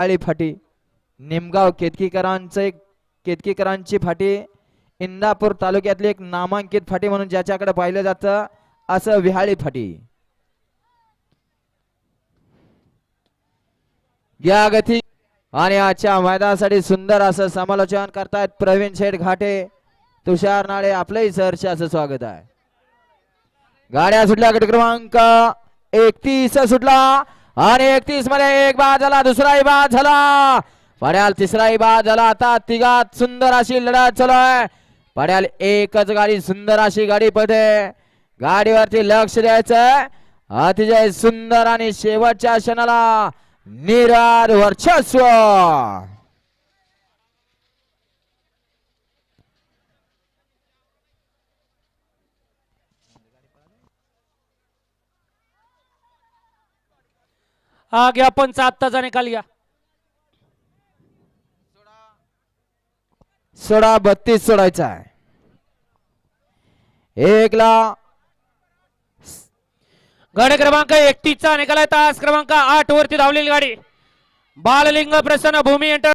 आळी फाटी निमगाव केतकीकरांची फाटी इंदापूर तालुक्यातली एक नामांकित फाटी म्हणून ज्याच्याकडे पाहिलं जातं असं विहाळी फाटी. या गती आणि आजच्या मैदानासाठी सुंदर असं समालोचन करतायत प्रवीण शेठ घाटे, तुषार नाळे. आपलंही सहर्ष असं स्वागत आहे. गाड्या सुटल्या गट क्रमांक 31 सुटला आणि 31 मध्ये एक बाद झाला, दुसराही बाद झाला, पड्याल तिसराही बाद झाला. आता तिघात सुंदर अशी लढत चालू आहे. पड्याल एकच गाडी, सुंदर अशी गाडी पडते. गाडीवरती लक्ष द्यायचं. अतिशय सुंदर आणि शेवटच्या क्षणाला निर्वाद वर्चस्व. हा घ्या पण 7 ताचा निकाल घ्या. 32 सोडायचा आहे. एकला गाडी क्रमांक 31 चा निकाल आहे. तास क्रमांक 8 वरती धावलेली गाडी बाललिंग प्रसन्न भूमी एंटर